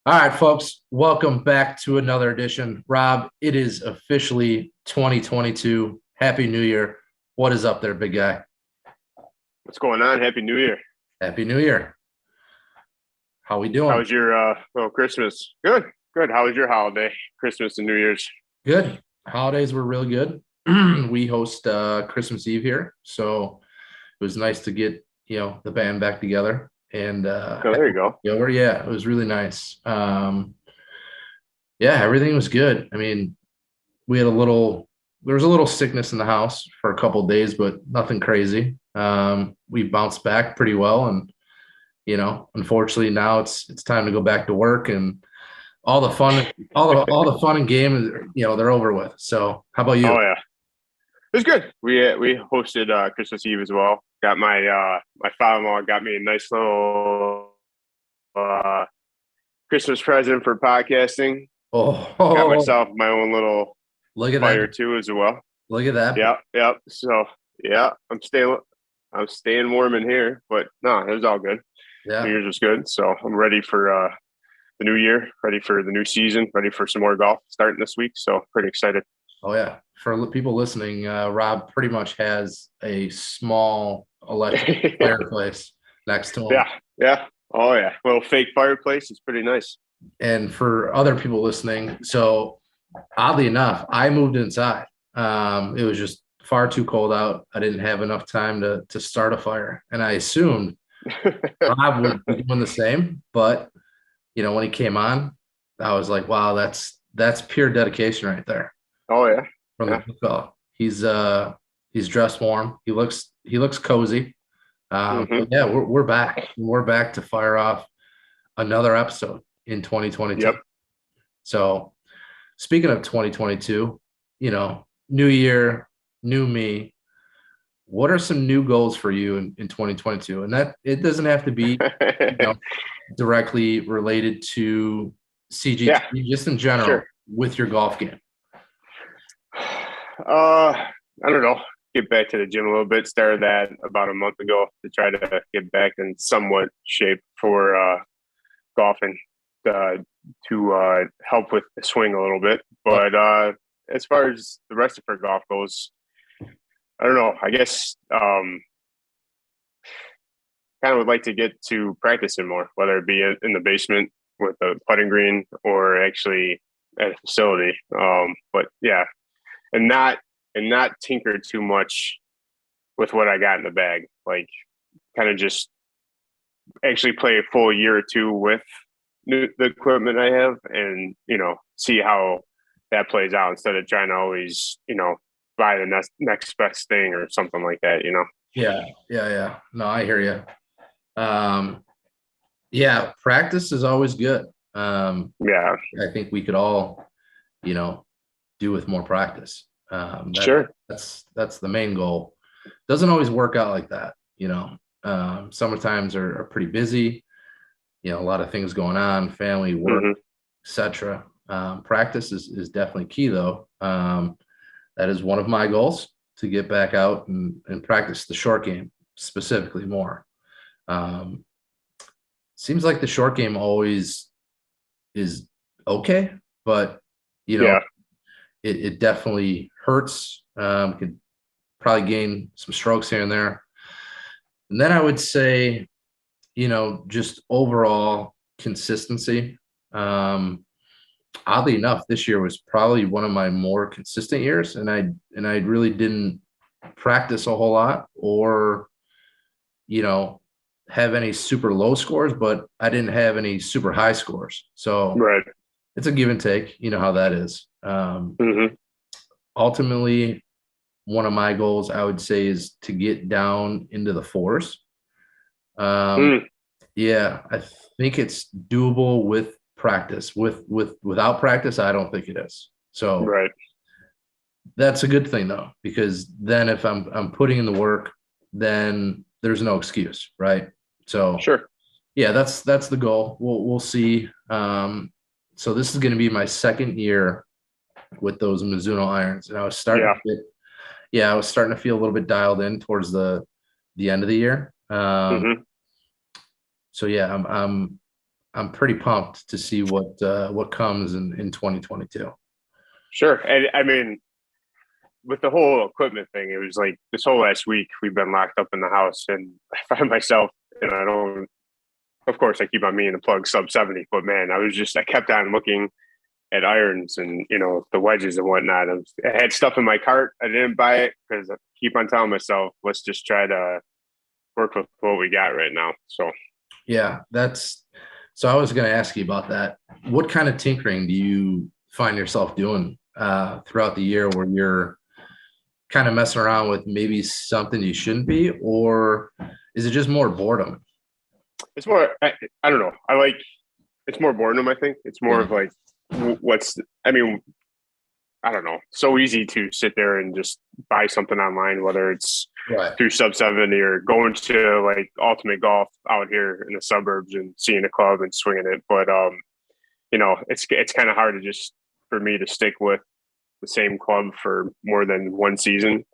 All right, folks, welcome back to another edition. Rob, it is officially 2022. Happy New Year. What is up there, big guy? What's going on? Happy New Year. Happy New Year. How we How doing? was your Christmas? Good, good. How was your holiday? Christmas and New Year's. Good. Holidays were real good. We host Christmas Eve here, so it was nice to get, the band back together and Oh, there you go. over. Yeah, it was really nice. Yeah, everything was good. I mean, we had a little there was a little sickness in the house for a couple of days, but nothing crazy. We bounced back pretty well, and unfortunately now it's time to go back to work, and all the fun, all the fun and games, they're over with. So how about you? Oh yeah, it was good. We hosted Christmas Eve as well. Got my father-in-law got me a nice little uh Christmas present for podcasting. Got Oh, myself my own little look at that! fire too as well. Look at that! Yeah, yeah. So yeah, I'm staying warm in here, but no, it was all good. New Yeah. Year's was good, so I'm ready for the new year, ready for the new season, ready for some more golf starting this week. So pretty excited. Oh yeah. For people listening, Rob pretty much has a small electric fireplace next to him. Yeah, yeah. Oh yeah. Little fake fireplace. It's pretty nice. And for other people listening, so oddly enough, I moved inside. It was just far too cold out. I didn't have enough time to start a fire, and I assumed Rob would be doing the same. But when he came on, I was like, wow, that's pure dedication right there Oh yeah. from the Yeah. big fella. He's dressed warm. He looks cozy. But Hmm. yeah, we're back. We're back to fire off another episode in 2022. Yep. So speaking of 2022, new year, new me. What are some new goals for you in 2022? And that it doesn't have to be, you know, directly related to Yeah. CGT, just in general Sure. with your golf game. I don't know. Get back to the gym a little bit. Started that about a month ago to try to get back in somewhat shape for golfing uh, to help with the swing a little bit. Oh, But as far as the rest of her golf goes, I don't know. I guess kind of would like to get to practicing more, whether it be in the basement with a putting green or actually at a facility. But yeah, and not tinker too much with what I got in the bag. Like kind of just actually play a full year or two with the equipment I have, and see how that plays out instead of trying to always buy the next best thing or something like that. yeah, yeah, yeah. No, I hear you. Um, yeah, practice is always good. Yeah, I think we could all, you know, do with more practice. sure. That's the main goal. Doesn't always work out like that. Summer times are pretty busy. A lot of things going on, family, work, Hmm. etc. Practice is definitely key, though. That is one of my goals to get back out and practice the short game specifically more. Um, Seems like the short game always is okay, but you know, Yeah. it definitely hurts. Could probably gain some strokes here and there. And then I would say, just overall consistency. Um, Oddly enough, this year was probably one of my more consistent years, and I really didn't practice a whole lot or you know have any super low scores, but I didn't have any super high scores. So Right. it's a give and take. You know how that is. Hmm. Ultimately, one of my goals I would say is to get down into the fours. Um, Mm. yeah, I think it's doable with practice. Without practice, I don't think it is. So Right. that's a good thing though, because then if I'm putting in the work, then there's no excuse, right? So Sure. yeah, that's the goal. We'll see. So this is going to be my second year with those Mizuno irons, and Yeah. I was starting to feel a little bit dialed in towards the end of the year. Hmm. So yeah, I'm I'm pretty pumped to see what comes in 2022. Sure. And I mean, with the whole equipment thing, it was like this whole last week we've been locked up in the house, and I find myself, and I don't. Of course, I keep on me in the plug sub 70, but man, I kept on looking at irons and the wedges and whatnot. I had stuff in my cart. I didn't buy it because I keep on telling myself, let's just try to work with what we got right now. So Yeah, so I was going to ask you about that. What kind of tinkering do you find yourself doing throughout the year where you're kind of messing around with maybe something you shouldn't be, or is it just more boredom? it's more. I don't know. It's more boredom. I think it's more Yeah. of like what's. I mean, I don't know. So easy to sit there and just buy something online, whether it's Right. through sub 70 or going to like Ultimate Golf out here in the suburbs and seeing a club and swinging it. But it's kind of hard to just for me to stick with the same club for more than one season.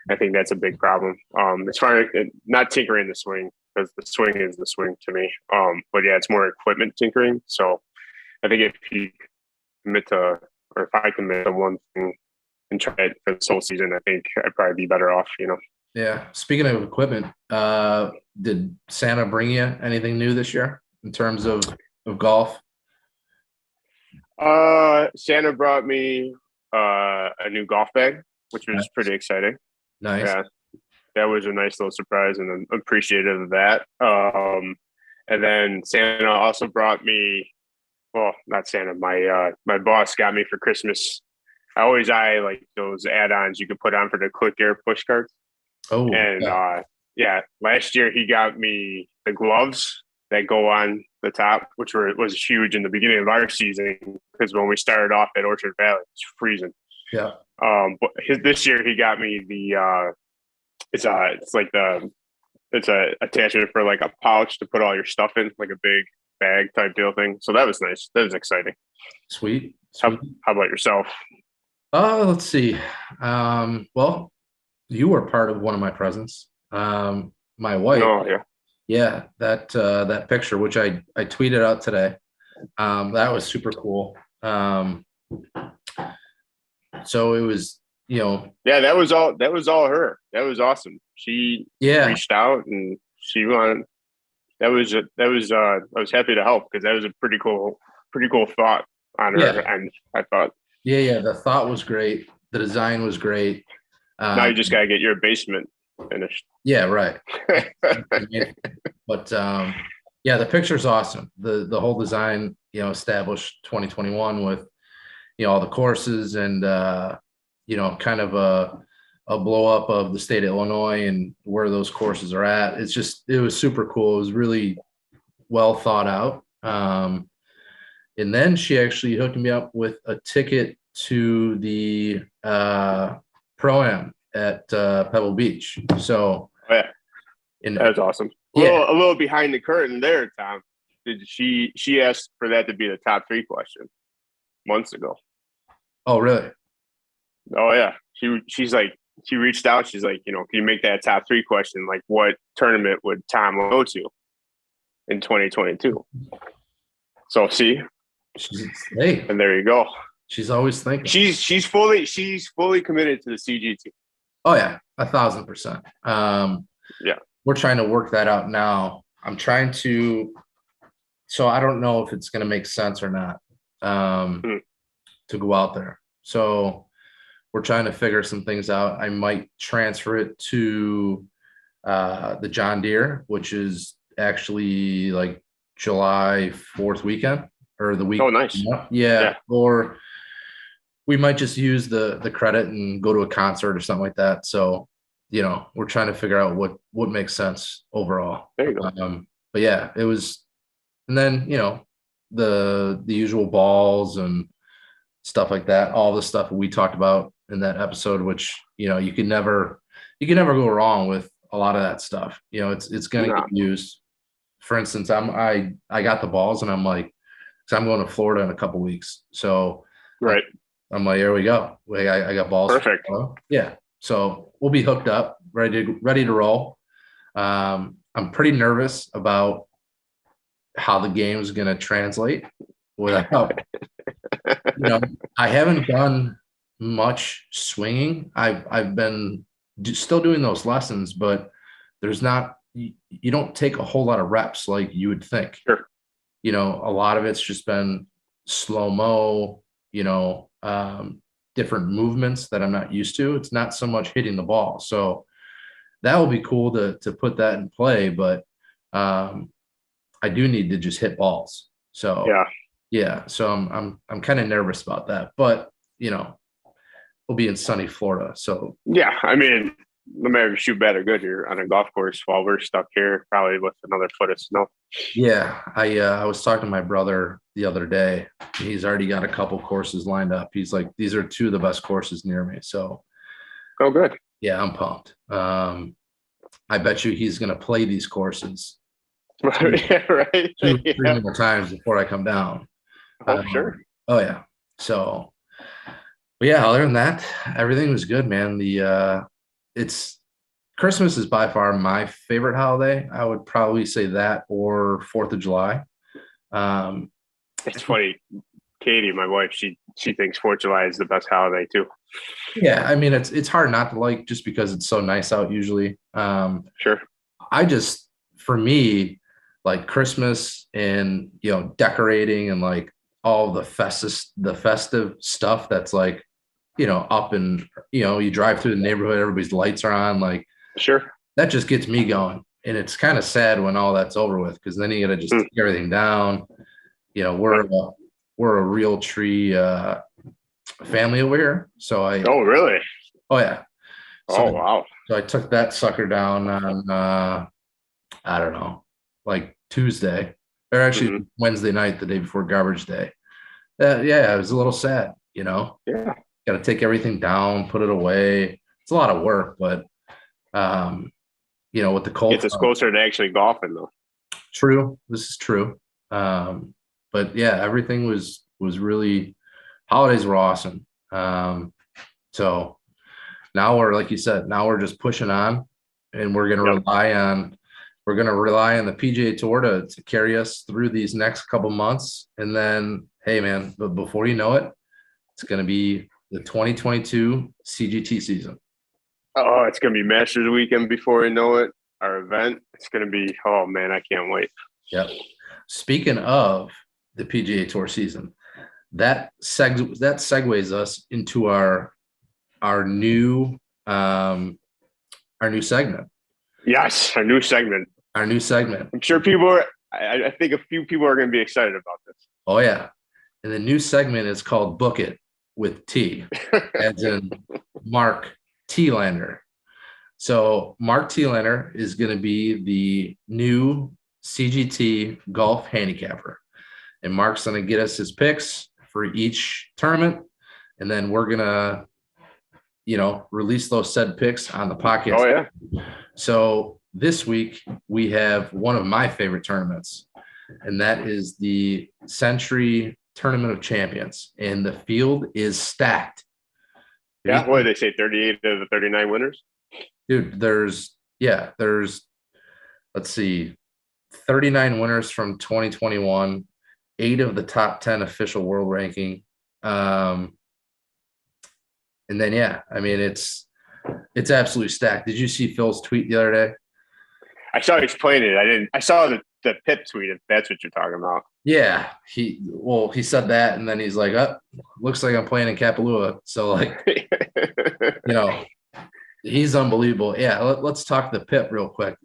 I think that's a big problem. As far as not tinkering the swing, because the swing is the swing to me. But yeah, it's more equipment tinkering. So I think if you commit to, or if I commit to one thing and try it for this whole season, I think I'd probably be better off. Yeah. Speaking of equipment, did Santa bring you anything new this year in terms of golf? Santa brought me a new golf bag, which was Nice. pretty exciting. Nice. Yeah, that was a nice little surprise, and I'm appreciative of that. And then Santa also brought me, well, not Santa, my boss got me for Christmas. I always eye like those add-ons you could put on for the Click Air push cards. Oh, And yeah. yeah, last year he got me the gloves that go on the top, which was huge in the beginning of our season because when we started off at Orchard Valley, it's freezing. Yeah. But this year he got me the it's a attachment for like a pouch to put all your stuff in, like a big bag type deal thing. So that was nice. That was exciting. Sweet. How, Sweet. how about yourself? Let's see. Well, you were part of one of my presents. My wife, No, yeah, yeah, that picture, which I tweeted out today. That was super cool. So it was, yeah. That was all her. That was awesome. She yeah, reached out and she wanted. I was happy to help because that was a pretty cool thought on her. yeah, And I thought yeah. The thought was great. The design was great. now Um, you just gotta get your basement finished. yeah, right. But yeah, the picture's awesome. The whole design, established 2021 with all the courses and kind of a blow up of the state of Illinois and where those courses are at. It was super cool. It was really well thought out. And then she actually hooked me up with a ticket to the Pro-Am at Pebble Beach. So, Oh, yeah, and that was awesome. yeah. A little behind the curtain there, Tom. Did she asked for that to be the top three question months ago? Oh, really? Oh yeah, she's like she reached out. She's like, can you make that top three question? Like, what tournament would Tom go to in 2022? So see, Hey, and there you go. she's always thinking. She's fully committed to the CGT. Oh yeah, 1,000%. Yeah. We're trying to work that out now. I'm trying to, so I don't know if it's going to make sense or not Hmm. to go out there. So we're trying to figure some things out. I might transfer it to the John Deere, which is actually like July 4th weekend or the week. Oh, nice. Yeah. Yeah. Or we might just use the credit and go to a concert or something like that. So, we're trying to figure out what makes sense overall. There you go. But yeah, it was, and then, the usual balls and stuff like that, all the stuff we talked about in that episode, which, you can never go wrong with a lot of that stuff. It's going to No. get used. For instance, I got the balls and I'm like, cause I'm going to Florida in a couple weeks. So Right. I'm like, here we go. I got balls. Perfect. Yeah. So we'll be hooked up, ready to roll. I'm pretty nervous about how the game is going to translate without, I haven't done much swinging. I've been still doing those lessons, but there's not, you don't take a whole lot of reps like you would think. Sure. A lot of it's just been slow-mo, different movements that I'm not used to. It's not so much hitting the ball. So that will be cool to put that in play, but I do need to just hit balls. So yeah. So I'm kind of nervous about that, but we'll be in sunny Florida. So yeah, I mean, no matter if you shoot bad or good, you're on a golf course while we're stuck here, probably with another foot of snow. Yeah, I was talking to my brother the other day. He's already got a couple courses lined up. He's like, these are two of the best courses near me. So, oh, good. Yeah, I'm pumped. I bet you he's going to play these courses Yeah, right. two, three more times before I come down. Oh, sure. Oh yeah. So, but yeah, other than that, everything was good, man. It's Christmas is by far my favorite holiday. I would probably say that or 4th of July. It's funny. Katie, my wife, she thinks 4th of July is the best holiday too. Yeah, I mean it's hard not to like just because it's so nice out usually. Sure. For me, like Christmas and decorating and like all the festive stuff that's like up and you drive through the neighborhood, everybody's lights are on, like sure, that just gets me going. And it's kind of sad when all that's over with, because then you got to just take everything down. We're a real tree family over here, so oh really? Oh yeah. So, oh wow. So I took that sucker down on I don't know, like Tuesday, or actually Wednesday night, the day before garbage day. Yeah, it was a little sad, Yeah. Got to take everything down, put it away. It's a lot of work, but with the cold, it's us closer to actually golfing though. True, this is true. But yeah, everything was really, holidays were awesome. So now we're, like you said, now we're just pushing on, and we're gonna rely on the PGA Tour to carry us through these next couple months, and then hey man, but before you know it, it's gonna be the 2022 CGT season. Oh, it's going to be Masters weekend before you know it. Our event, it's going to be, oh man, I can't wait. Yep. Speaking of the PGA Tour season, that segues us into our new segment. Yes, our new segment. I'm sure I think a few people are going to be excited about this. Oh yeah. And the new segment is called Book It with T, as in Mark T-Lander. So Mark T-Lander is going to be the new CGT Golf Handicapper. And Mark's going to get us his picks for each tournament. And then we're going to, release those said picks on the podcast. Oh, yeah. So this week we have one of my favorite tournaments, and that is the Century Tournament of Champions. And the field is stacked. Yeah, what did they say? 38 of the 39 winners? Dude, there's, let's see, 39 winners from 2021, 8 of the top 10 official world ranking. And then, I mean, it's absolutely stacked. Did you see Phil's tweet the other day? I saw he explained it. I saw the Pip tweet, if that's what you're talking about. Yeah, he said that, and then he's like, "Oh, looks like I'm playing in Kapalua." So like, he's unbelievable. Yeah, let's talk the Pip real quick.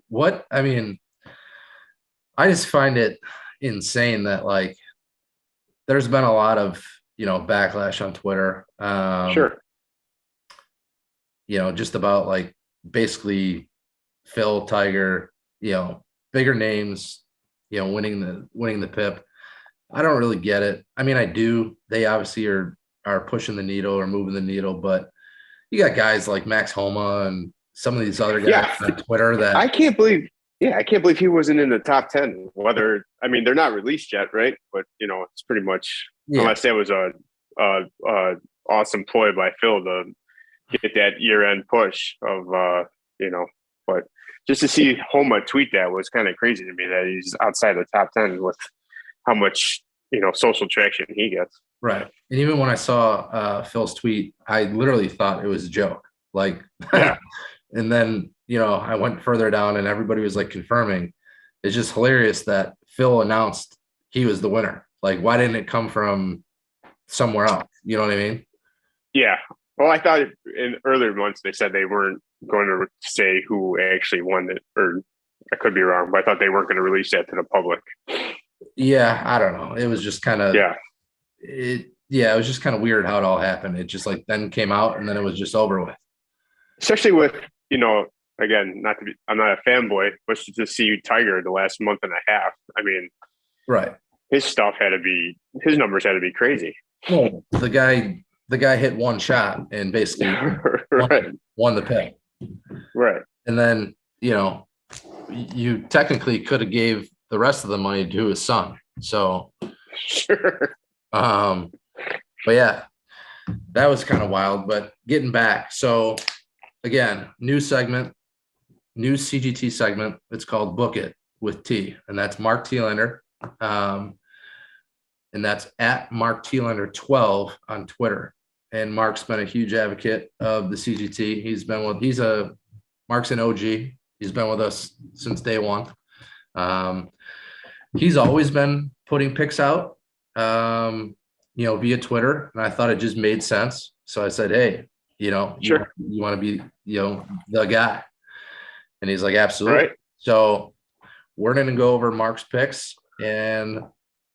I just find it insane that like there's been a lot of backlash on Twitter. Sure. Just about like basically Phil, Tiger, bigger names, winning the Pip. I don't really get it. I mean, I do. They obviously are pushing the needle or moving the needle, but you got guys like Max Homa and some of these other guys on Twitter that I can't believe he wasn't in the top 10. They're not released yet, right? But it's pretty much unless that was a awesome ploy by Phil to get that year-end push of But just to see Homa tweet that was kind of crazy to me that he's outside the top 10 with how much, social traction he gets. Right. And even when I saw Phil's tweet, I literally thought it was a joke. Like, Yeah. and then, I went further down and everybody was like confirming. It's just hilarious that Phil announced he was the winner. Like, why didn't it come from somewhere else? You know what I mean? Yeah. Well, I thought in earlier months they said they weren't going to say who actually won it, or I could be wrong, but I thought they weren't going to release that to the public. Yeah, I don't know. It was just kind of Yeah. it was just kind of weird how it all happened. It just like then came out and then it was just over with. Especially with, again, I'm not a fanboy, but to see Tiger the last month and a half. I mean, Right. his numbers had to be crazy. Well, the guy hit one shot and basically Right. won the pick. Right. And then, you technically could have gave the rest of the money to his son. So, Sure. but yeah, that was kind of wild, but getting back. So again, new CGT segment. It's called Book It with T, and that's Mark Thielander. And that's at Mark Thielander 12 on Twitter. And Mark's been a huge advocate of the CGT. Mark's an OG. He's been with us since day one. He's always been putting picks out, via Twitter. And I thought it just made sense. So I said, hey, Sure. you want to be, the guy. And he's like, absolutely. Right. So we're going to go over Mark's picks. And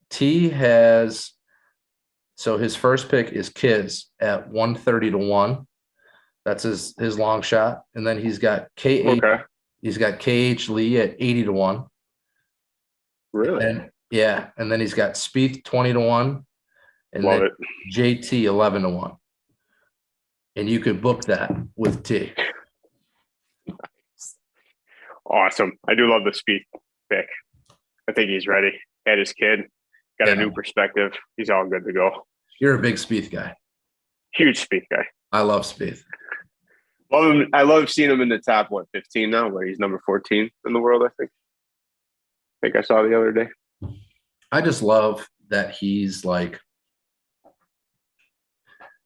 T has, so his first pick is Kids at 130-1. That's his long shot. And then he's got KH. Okay. He's got KH Lee at 80-1. Really? And then he's got Spieth 20-1. And Love then it. JT 11-1. And you could book that with T. Awesome. I do love the Spieth pick. I think he's ready. Had his kid, got a new perspective. He's all good to go. You're a big Spieth guy. Huge Spieth guy. I love Spieth. Love him. I love seeing him in the top 15 now, where he's number 14 in the world. I think I saw the other day. I just love that he's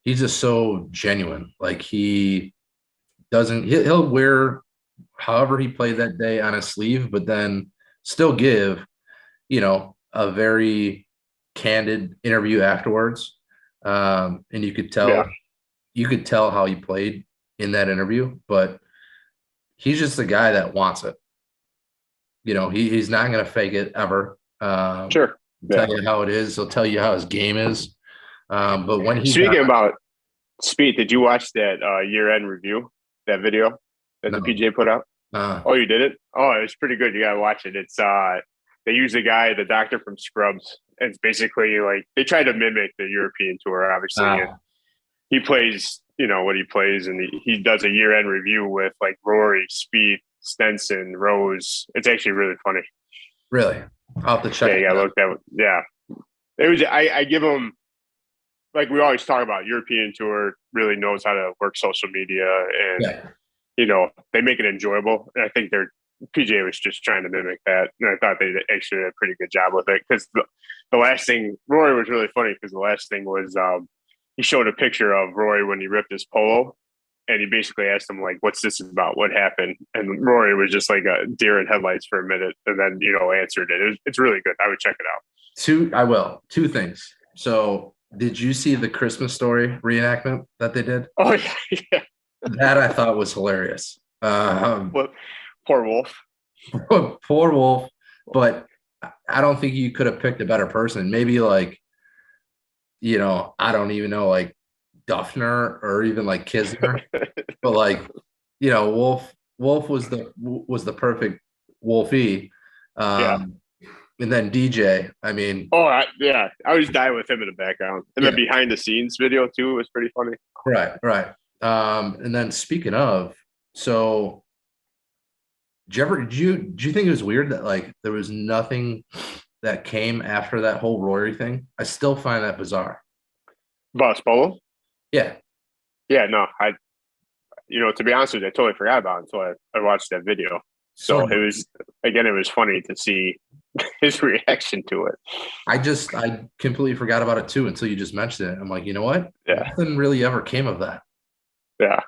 just so genuine. Like he'll wear however he played that day on his sleeve, but then still give, a very candid interview afterwards. And you could tell how he played in that interview, but he's just the guy that wants it. He's not going to fake it ever. Sure. Tell you how it is. He'll tell you how his game is. But when he's speaking about Spieth, did you watch that year-end review, that video that the PGA put out? Oh, you did it? Oh, it was pretty good. You gotta watch it. It's they use the doctor from Scrubs. And it's basically like they try to mimic the European tour, obviously. And he plays, what he plays, and he does a year-end review with like Rory, Spieth, Stenson, Rose. It's actually really funny. Really? I'll have to check. Yeah, look that. Yeah, it was. I give him, like we always talk about, European tour really knows how to work social media, and they make it enjoyable. And I think their PGA was just trying to mimic that, and I thought they actually did a pretty good job with it. Because the last thing, Rory was really funny because the last thing was he showed a picture of Rory when he ripped his polo. And he basically asked him, like, what's this about? What happened? And Rory was just like a deer in headlights for a minute and then, answered it. It's really good. I would check it out. I will. Two things. So did you see the Christmas Story reenactment that they did? Oh, yeah. That I thought was hilarious. Well, poor Wolf. Poor Wolf. But I don't think you could have picked a better person. Maybe I don't even know, Duffner or even Kisner, but Wolf was the perfect Wolfie. And then DJ, I mean, I was dying with him in the background, and the behind the scenes video too was pretty funny. Right. And then speaking of, so do you think it was weird that there was nothing that came after that whole Rory thing? I still find that bizarre. Boss Polo. Yeah. Yeah, no, to be honest with you, I totally forgot about it until I watched that video. So So it was funny to see his reaction to it. I completely forgot about it too until you just mentioned it. I'm like, you know what? Yeah. Nothing really ever came of that. Yeah.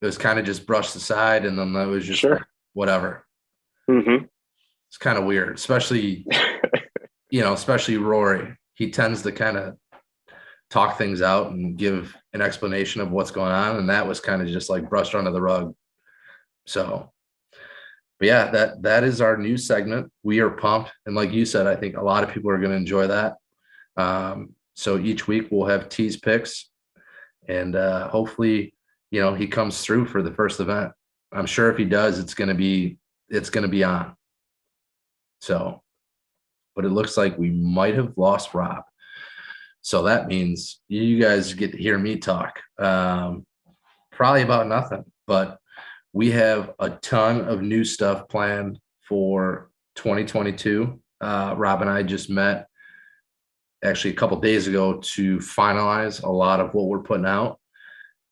It was kind of just brushed aside, and then that was just Sure. like, whatever. Mm-hmm. It's kind of weird, especially Rory. He tends to kind of talk things out and give an explanation of what's going on, and that was kind of just like brushed under the rug. So, but yeah, that is our new segment. We are pumped, and like you said, I think a lot of people are going to enjoy that. So each week we'll have tease picks, and hopefully, he comes through for the first event. I'm sure if he does, it's going to be on. So, but it looks like we might have lost Rob. So that means you guys get to hear me talk, probably about nothing, but we have a ton of new stuff planned for 2022. Rob and I just met actually a couple days ago to finalize a lot of what we're putting out,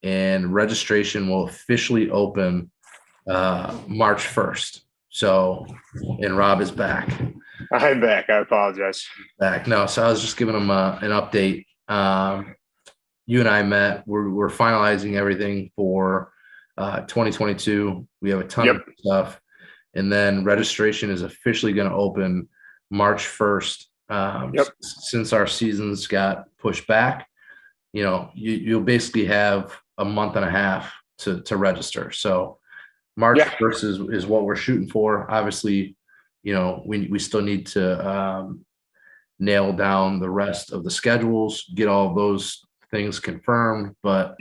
and registration will officially open March 1st. So, and Rob is back. I'm back. I apologize. Back. No, so I was just giving him an update. You and I met. We're finalizing everything for 2022. We have a ton of stuff, and then registration is officially going to open March 1st. Since our seasons got pushed back, you'll basically have a month and a half to register. So March 1st is what we're shooting for. Obviously, we still need to nail down the rest of the schedules, get all of those things confirmed, but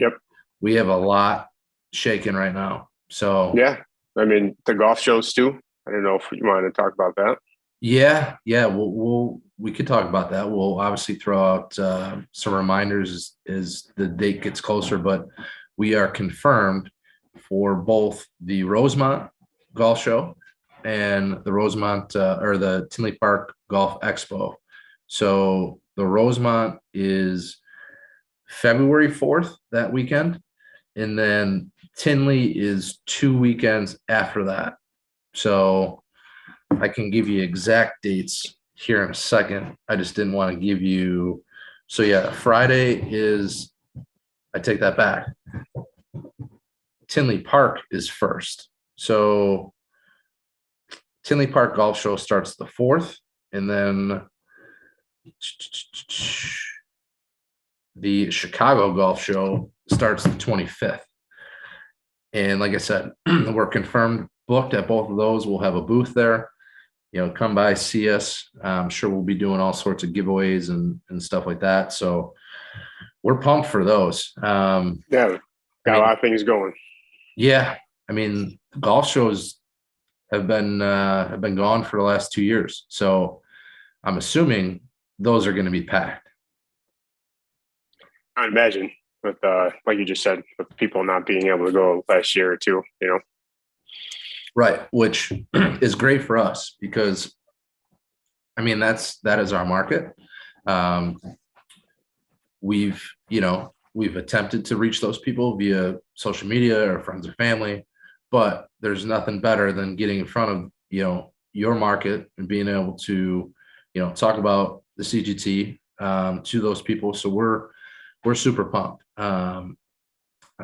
we have a lot shaking right now. So yeah, I mean the golf shows too. I don't know if you want to talk about that. Yeah, we could talk about that. We'll obviously throw out some reminders as the date gets closer, but we are confirmed for both the Rosemont Golf Show and the Rosemont or the Tinley Park Golf Expo. So the Rosemont is February 4th that weekend, and then Tinley is 2 weekends after that. So I can give you exact dates here in a second. I just didn't want to give you. So yeah, Friday is, I take that back. Tinley Park is first. So Tinley Park Golf Show starts the 4th, and then the Chicago Golf Show starts the 25th. And like I said, we're confirmed booked at both of those. We'll have a booth there. Come by, see us. I'm sure we'll be doing all sorts of giveaways and stuff like that. So we're pumped for those. Got a lot of things going. Yeah. I mean, golf shows have been gone for the last 2 years. So I'm assuming those are going to be packed. I imagine with, like you just said, with people not being able to go last year or two, Right, which is great for us because, I mean, that is our market. We've attempted to reach those people via social media or friends or family, but there's nothing better than getting in front of, your market and being able to, talk about the CGT to those people. So we're super pumped. I'm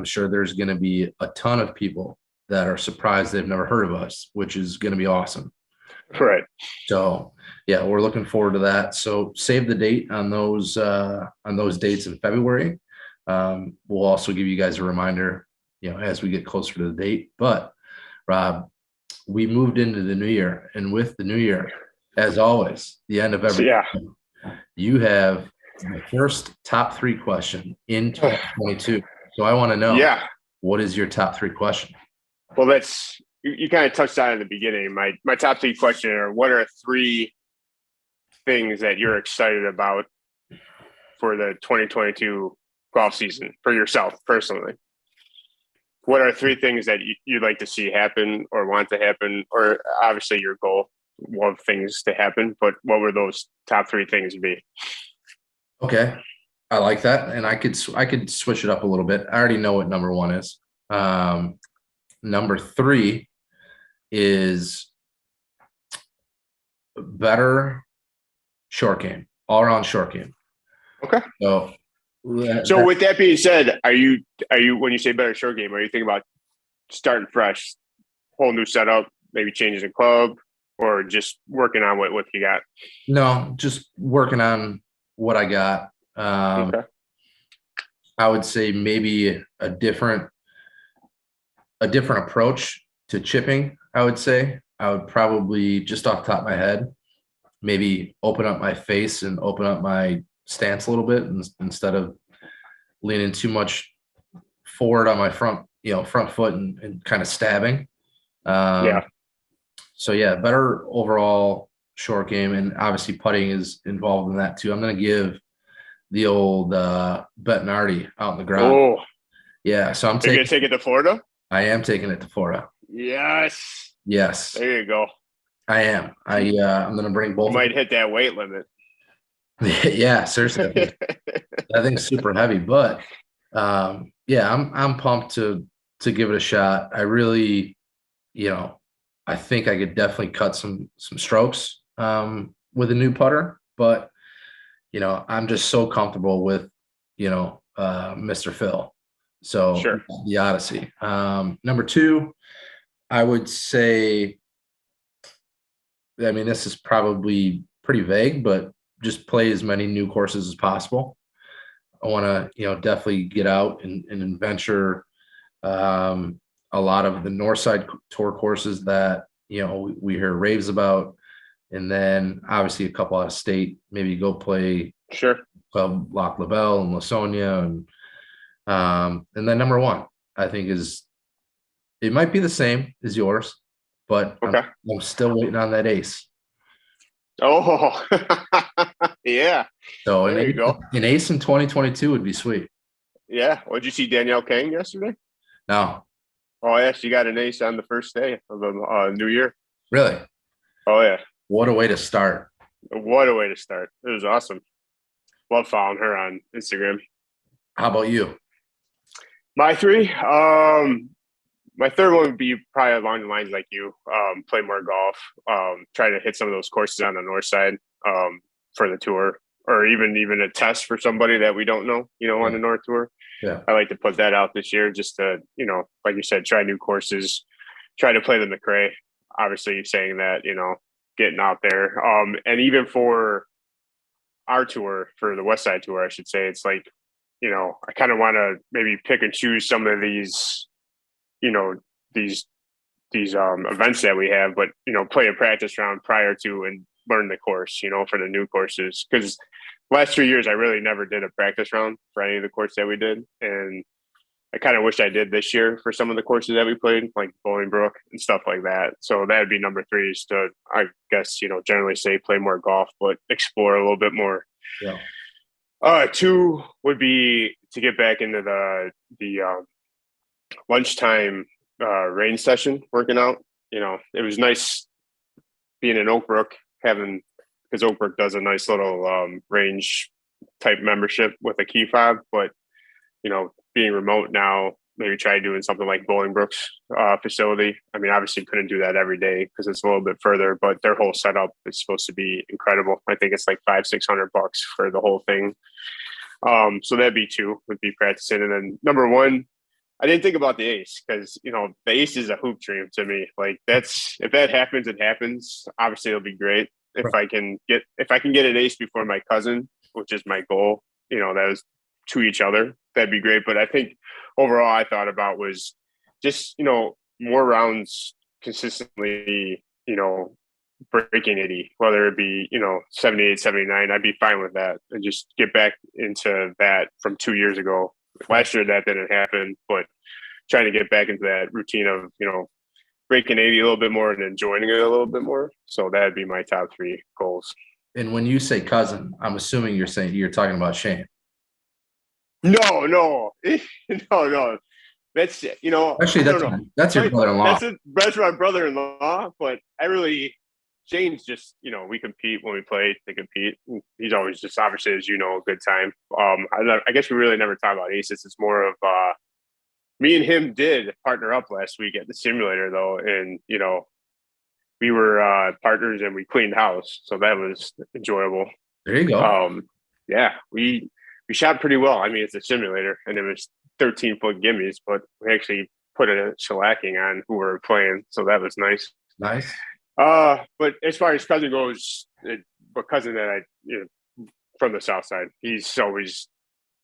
sure there's going to be a ton of people that are surprised they've never heard of us, which is going to be awesome. Right. So yeah, we're looking forward to that. So save the date on those dates in February. We'll also give you guys a reminder, as we get closer to the date. But Rob, we moved into the new year, and with the new year, as always, the end of every you have the first top 3 question in 2022. So I want to know, what is your top 3 question? Well, you kind of touched on it in the beginning. My top 3 question are: what are 3 things that you're excited about for the 2022 golf season for yourself personally? What are 3 things that you'd like to see happen or want to happen, or obviously your goal of things to happen, but what would those top 3 things be? Okay. I like that. And I could switch it up a little bit. I already know what number 1 is. Number 3 is better short game, all around short game. Okay. So, So with that being said, are you when you say better short game, are you thinking about starting fresh, whole new setup, maybe changing the club, or just working on what you got? no, just working on what I got. Okay. I would say maybe a different approach to chipping. I would say I would probably, just off the top of my head, maybe open up my face and open up my stance a little bit, instead of leaning too much forward on my front foot and kind of stabbing. Yeah. So yeah, better overall short game, and obviously putting is involved in that too. I'm going to give the old Bettinardi out in the ground. Oh, Yeah, so you're gonna take it to Florida? I am taking it to Florida. Yes. Yes, There you go. I am. I'm going to bring both. You might hit that weight limit. Yeah, seriously, I think it's super heavy, but yeah, I'm pumped to give it a shot. I really, I think I could definitely cut some strokes with a new putter, but I'm just so comfortable with Mr. Phil. So Sure. the Odyssey. Number 2, I would say, I mean, this is probably pretty vague, but just play as many new courses as possible. I want to, definitely get out and adventure a lot of the Northside Tour courses that, we hear raves about. And then obviously a couple out of state, maybe go play Sure. Club Loch Labelle and Lasonia. And then number 1, I think it might be the same as yours, but Okay. I'm still waiting on that ace. Oh, yeah. So There you go. an ace in 2022 would be sweet. Yeah. Did you see Danielle Kang yesterday? No. Oh, yeah. She got an ace on the first day of the new year. Really? Oh, yeah. What a way to start. What a way to start. It was awesome. Love following her on Instagram. How about you? My 3, my third one would be probably along the lines like you, play more golf, try to hit some of those courses on the north side for the tour, or even a test for somebody that we don't know, on the north tour. Yeah. I like to put that out this year just to, like you said, try new courses, try to play the McRae. Obviously saying that, getting out there. And even for our tour, for the West Side tour, I should say, it's like, I kind of want to maybe pick and choose some of these, these events that we have, but play a practice round prior to and learn the course, for the new courses. Because last 3 years I really never did a practice round for any of the courses that we did, and I kind of wish I did this year for some of the courses that we played, like Bolingbrook and stuff like that. So that would be number 3, is to, I guess, generally say play more golf, but explore a little bit more. Yeah. 2 would be to get back into the lunchtime range session working out. It was nice being in Oakbrook, because Oakbrook does a nice little range type membership with a key fob, but being remote now, maybe try doing something like Bolingbrook's facility. I mean, obviously couldn't do that every day because it's a little bit further, but their whole setup is supposed to be incredible. I think it's like $500-600 for the whole thing. So that'd be 2, would be practicing. And then number 1, I didn't think about the ace, because the ace is a hoop dream to me. Like, if that happens, it happens. Obviously, it'll be great if I can get an ace before my cousin, which is my goal. That was to each other. That'd be great. But I think overall, I thought about was just more rounds consistently. Breaking 80, whether it be 78, 79, I'd be fine with that, and just get back into that from 2 years ago. Last year that didn't happen, but trying to get back into that routine of breaking 80 a little bit more and enjoying it a little bit more. So that'd be my top 3 goals. And when you say cousin, I'm assuming you're talking about Shane. No, no. That's Actually, that's your brother-in-law. That's my brother-in-law, but Shane's just, we compete when we play to compete. He's always just, obviously, as a good time. I guess we really never talk about aces. It's more of, Me and him did partner up last week at the simulator though, and we were partners and we cleaned house, so that was enjoyable. There you go. Yeah, we shot pretty well. I mean, it's a simulator, and it was 13-foot gimmies, but we actually put a shellacking on who we were playing, so that was nice. Nice. But as far as cousin goes, a cousin that from the south side,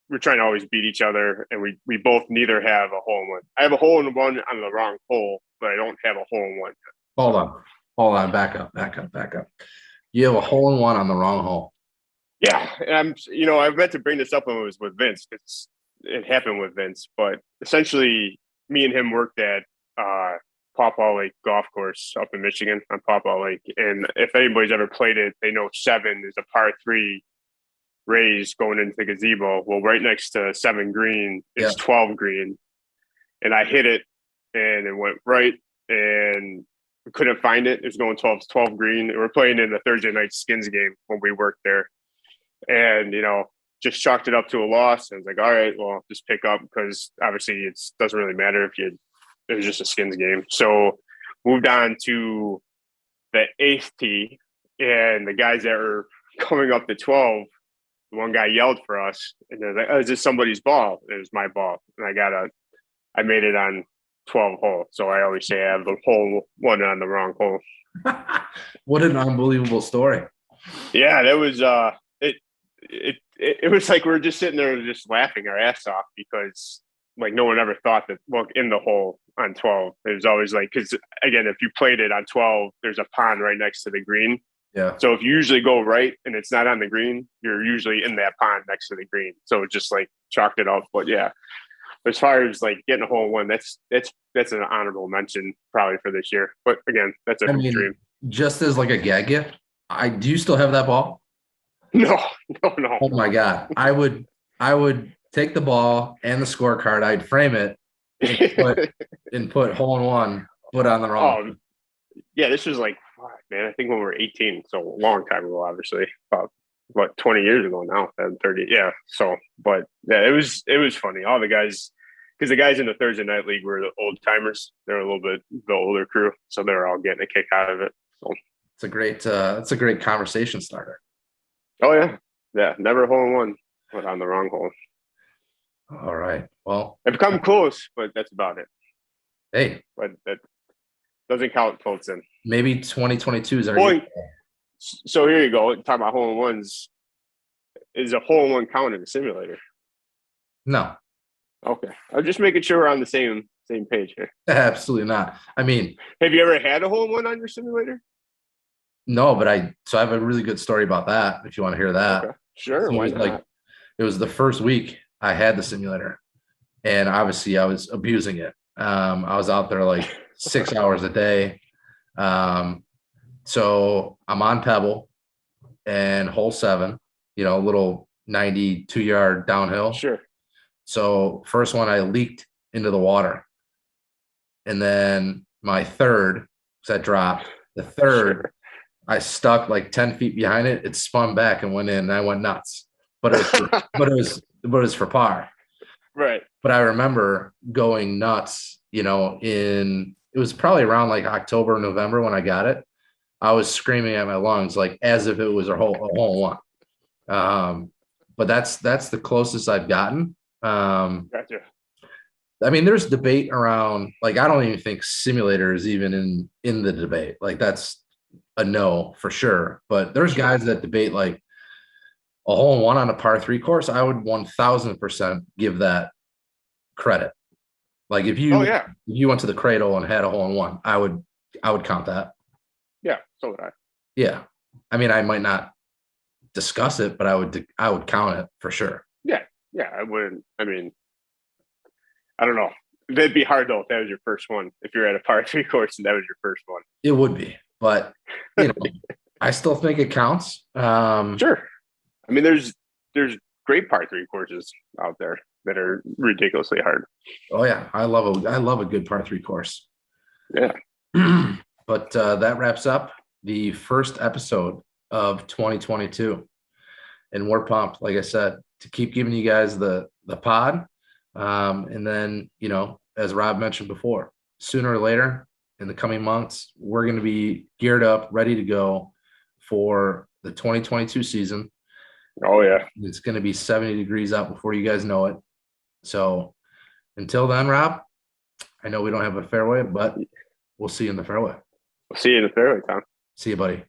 we're trying to always beat each other, and we both neither have a hole in one. I have a hole in one on the wrong hole, but I don't have a hole in one. Hold on. Back up. You have a hole in one on the wrong hole. Yeah, and I meant to bring this up when it was with Vince. It happened with Vince, but essentially, me and him worked at Pawpaw Lake Golf Course up in Michigan on Pawpaw Lake, and if anybody's ever played it, they know 7 is a par 3 raise going into the gazebo. Well, right next to 7 green is 12 green, and I hit it, and it went right, and we couldn't find it. It was going 12 green. And we're playing in the Thursday night skins game when we worked there, and just chalked it up to a loss. And I was like, all right, well, just pick up, because obviously it doesn't really matter if it was just a skins game. So moved on to the 8th tee, and the guys that were coming up to 12, one guy yelled for us, and they're like, "Oh, is this somebody's ball?" It was my ball, and I made it on 12 hole. So I always say I have the hole one on the wrong hole. What an unbelievable story. Yeah, that was it was like we were just sitting there just laughing our ass off, because like no one ever thought that in the hole on 12. It was always like, because again, if you played it on 12, there's a pond right next to the green. Yeah. So if you usually go right and it's not on the green, you're usually in that pond next to the green. So just like chalked it up. But yeah, as far as like getting a hole in one, that's an honorable mention probably for this year. But again, that's a dream. Just as like a gag gift, do you still have that ball? No. Oh my God. I would take the ball and the scorecard, I'd frame it and put hole in one, put on the wrong. Yeah, this was like, man, I think when we were 18, so a long time ago, obviously, about 20 years ago now, 30. Yeah. So, but yeah, it was funny. All the guys, because the guys in the Thursday night league were the old timers. They're a little bit the older crew, so they're all getting a kick out of it. So it's a great conversation starter. Oh yeah. Never a hole in one, but on the wrong hole. All right. Well, I've come close, but that's about it. Hey, but that doesn't count till it's in. Maybe 2022 is our year. So here you go. Talk about hole in ones. Is a hole in one count in the simulator? No. Okay. I'm just making sure we're on the same page here. Absolutely not. I mean, have you ever had a hole in one on your simulator? No, but I have a really good story about that if you want to hear that. Okay. Sure. Why not? It was the first week I had the simulator, and obviously I was abusing it. I was out there like 6 hours a day. So I'm on Pebble and hole 7, a little 92-yard downhill. Sure. So first one I leaked into the water, and then my third, because I dropped the third. Sure. I stuck like 10 feet behind it. It spun back and went in, and I went nuts. But it was for par. Right. But I remember going nuts, it was probably around like October, November when I got it. I was screaming at my lungs, like as if it was a hole in one. But that's the closest I've gotten. Gotcha. I mean, there's debate around, like, I don't even think simulator is even in the debate. Like, that's a no for sure. But there's guys that debate like a hole in one on a par 3 course. I would 1000% give that credit. Like if you went to the Cradle and had a hole in one, I would count that. Yeah, so would I. Yeah, I mean, I might not discuss it, but I would count it for sure. Yeah, I wouldn't. I mean, I don't know. That'd be hard though if that was your first one. If you're at a par 3 course and that was your first one, it would be. But I still think it counts. Sure. I mean, there's great par 3 courses out there that are ridiculously hard. Oh yeah, I love a good par 3 course. Yeah. But that wraps up the first episode of 2022, and we're pumped, like I said, to keep giving you guys the pod, and then as Rob mentioned before, sooner or later in the coming months, we're going to be geared up, ready to go for the 2022 season. Oh yeah. It's going to be 70 degrees out before you guys know it. So until then, Rob, I know we don't have a fairway, but we'll see you in the fairway. We'll see you in the fairway, Tom. See you, buddy.